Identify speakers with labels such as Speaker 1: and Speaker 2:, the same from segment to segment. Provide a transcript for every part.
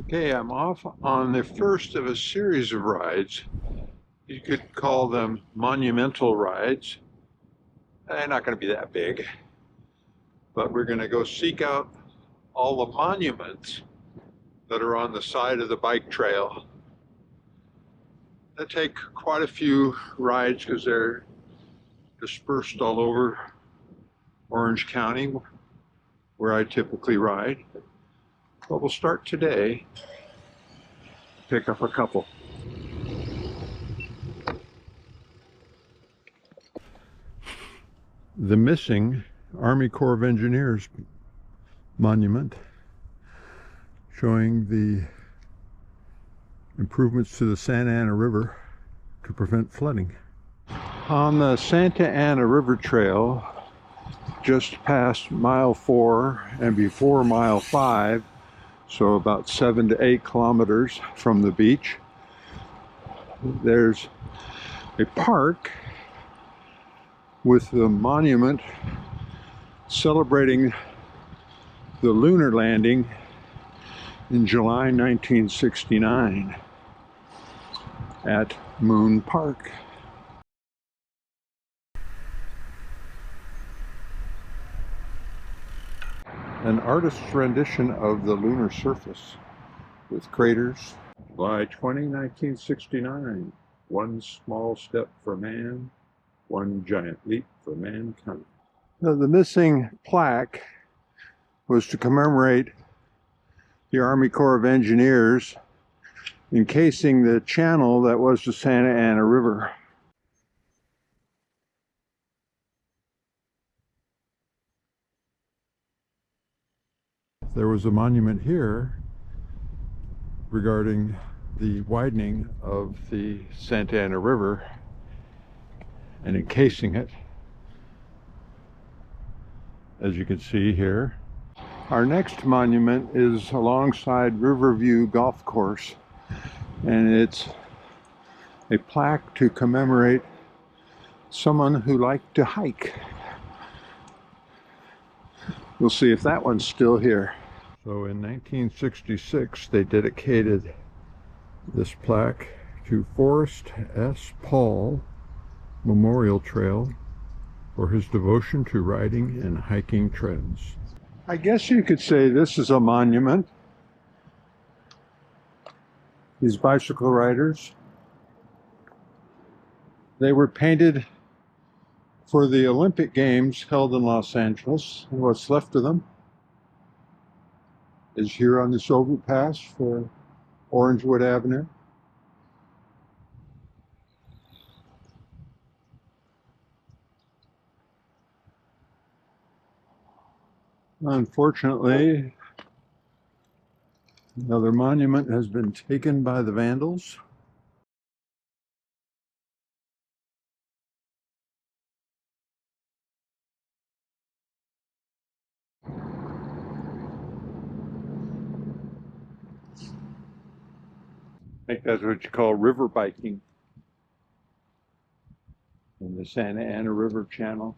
Speaker 1: Okay, I'm off on the first of a series of rides. You could call them monumental rides. They're not going to be that big, but we're going to go seek out all the monuments that are on the side of the bike trail. They take quite a few rides because they're dispersed all over Orange County, where I typically ride. But we'll start today, pick up a couple. The missing Army Corps of Engineers monument, showing the improvements to the Santa Ana River to prevent flooding. On the Santa Ana River Trail, just past mile 4 and before mile 5, so about 7 to 8 kilometers from the beach, there's a park with the monument celebrating the lunar landing in July 1969 at Moon Park. An artist's rendition of the lunar surface with craters. July 20, 1969. One small step for man, one giant leap for mankind. Now, the missing plaque was to commemorate the Army Corps of Engineers encasing the channel that was the Santa Ana River. There was a monument here regarding the widening of the Santa Ana River and encasing it, as you can see here. Our next monument is alongside Riverview Golf Course, and it's a plaque to commemorate someone who liked to hike. We'll see if that one's still here. So in 1966, they dedicated this plaque to Forrest S. Paul Memorial Trail for his devotion to riding and hiking trends. I guess you could say this is a monument. These bicycle riders, they were painted for the Olympic Games held in Los Angeles, and what's left of them is here on this overpass for Orangewood Avenue. Unfortunately, another monument has been taken by the vandals. I think that's what you call river biking in the Santa Ana River channel.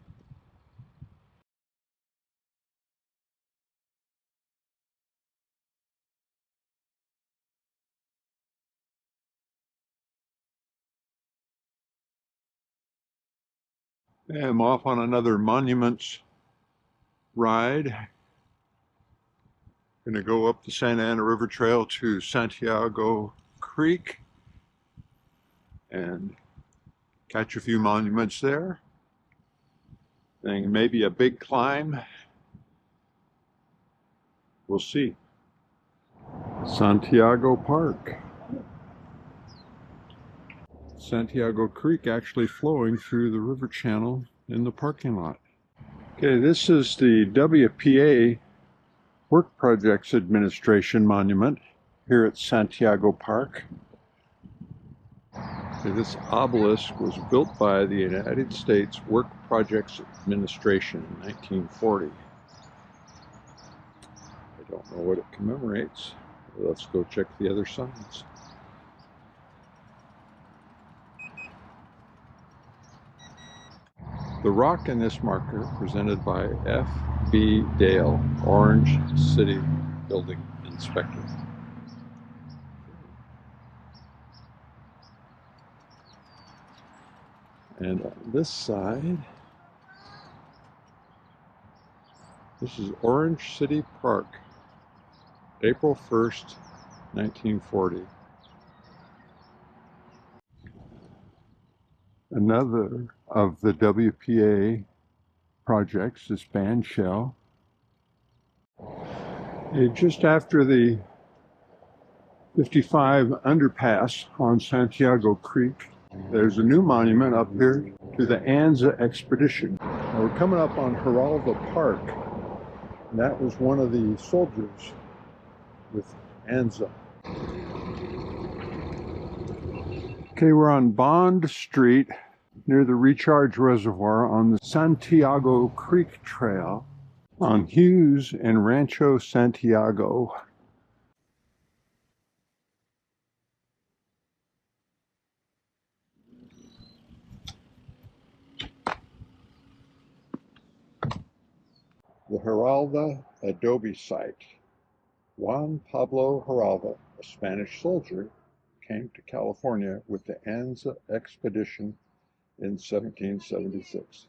Speaker 1: I'm off on another monuments ride. Going to go up the Santa Ana River Trail to Santiago Creek and catch a few monuments there. And maybe a big climb. We'll see. Santiago Park. Santiago Creek actually flowing through the river channel in the parking lot. Okay, this is the WPA Work Projects Administration Monument here at Santiago Park. Okay, this obelisk was built by the United States Work Projects Administration in 1940. I don't know what it commemorates. Let's go check the other sides. The rock in this marker presented by F.B. Dale, Orange City Building Inspector. And on this side, this is Orange City Park, April 1st, 1940. Another of the WPA projects is Band Shell. Just after the 55 underpass on Santiago Creek, there's a new monument up here to the Anza expedition. Now we're coming up on Giralda Park, and that was one of the soldiers with Anza. Okay, we're on Bond Street near the Recharge Reservoir on the Santiago Creek Trail on Hughes and Rancho Santiago. The Giralda adobe site. Juan Pablo Giralda, a Spanish soldier, came to California with the Anza expedition in 1776.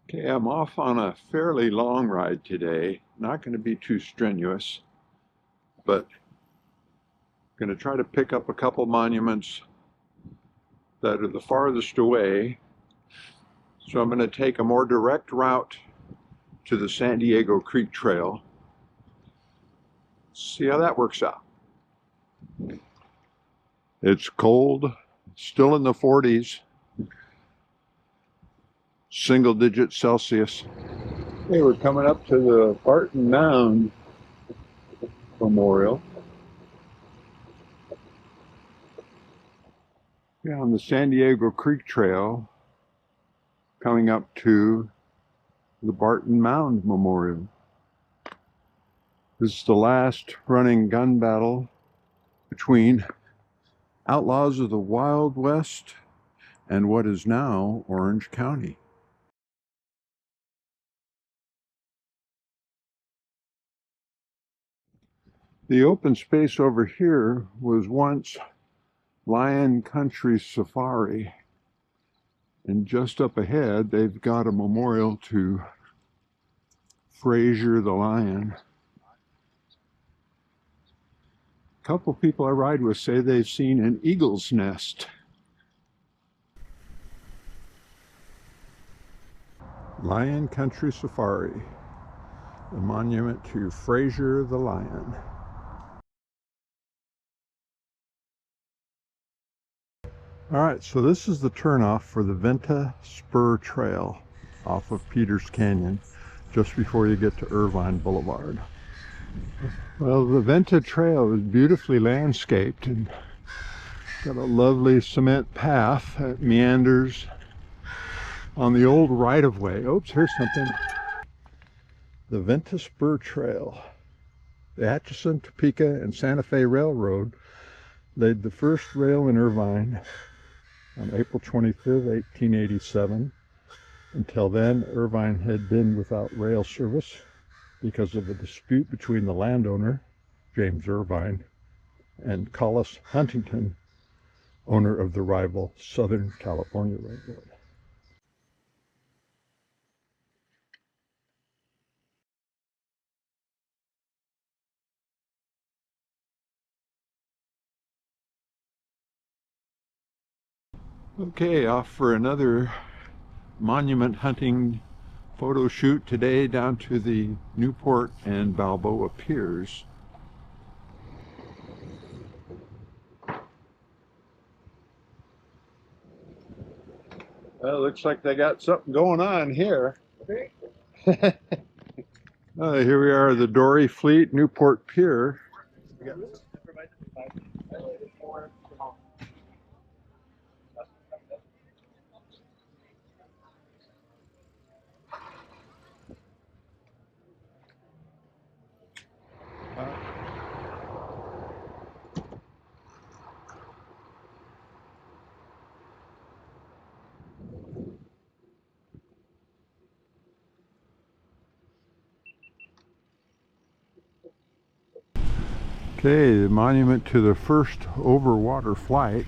Speaker 1: Okay, I'm off on a fairly long ride today. Not going to be too strenuous, but going to try to pick up a couple monuments that are the farthest away. So I'm going to take a more direct route to the San Diego Creek Trail. See how that works out. It's cold, still in the 40s, single digit Celsius. Okay, we're coming up to the Barton Mound Memorial. Yeah, on the San Diego Creek Trail, coming up to the Barton Mound Memorial. This is the last running gun battle between outlaws of the Wild West and what is now Orange County. The open space over here was once Lion Country Safari, and just up ahead they've got a memorial to Frazier the lion. A couple people I ride with say they've seen an eagle's nest. Lion Country Safari, a monument to Frazier the lion. All right, so this is the turnoff for the Venta Spur Trail off of Peters Canyon, just before you get to Irvine Boulevard. Well, the Venta Trail is beautifully landscaped and got a lovely cement path that meanders on the old right-of-way. Oops, here's something. The Venta Spur Trail. The Atchison, Topeka, and Santa Fe Railroad laid the first rail in Irvine on April 25, 1887. Until then, Irvine had been without rail service because of a dispute between the landowner, James Irvine, and Collis Huntington, owner of the rival Southern California Railroad. Okay, off for another monument hunting photo shoot today down to the Newport and Balboa Piers. Well, looks like they got something going on here. Here we are, the Dory Fleet Newport Pier. Okay, the monument to the first overwater flight.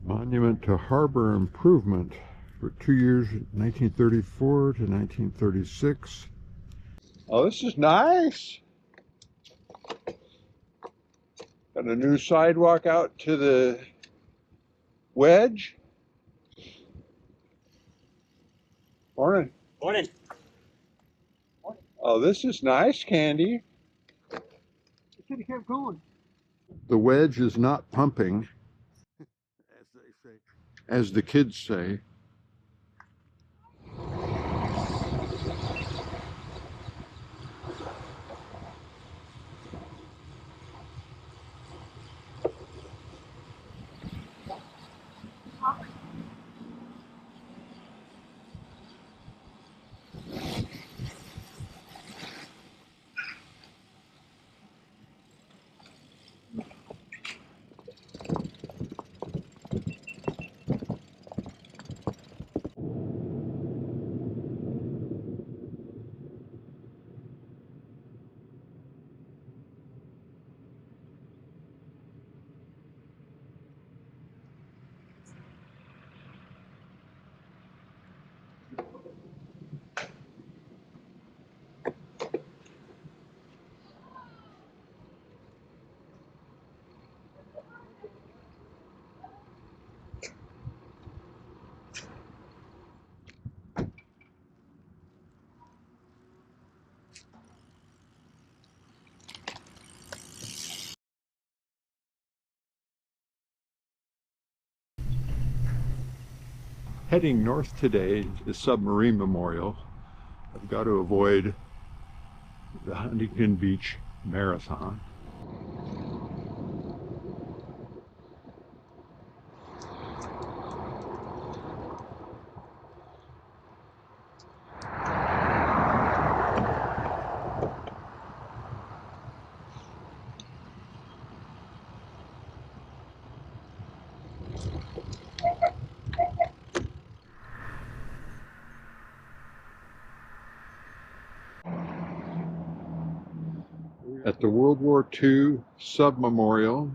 Speaker 1: Monument to harbor improvement for 2 years, 1934 to 1936. Oh, this is nice. Got a new sidewalk out to the wedge. Morning.
Speaker 2: Morning.
Speaker 1: Oh, this is nice, Candy.
Speaker 2: You should have kept going.
Speaker 1: The wedge is not pumping, as they say, as the kids say. Heading north today to the Submarine Memorial, I've got to avoid the Huntington Beach Marathon. At the World War II Sub Memorial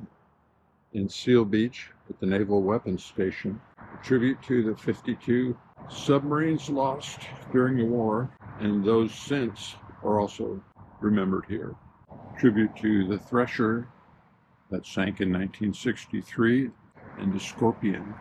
Speaker 1: in Seal Beach at the Naval Weapons Station, a tribute to the 52 submarines lost during the war, and those since are also remembered here. Tribute to the Thresher that sank in 1963 and the Scorpion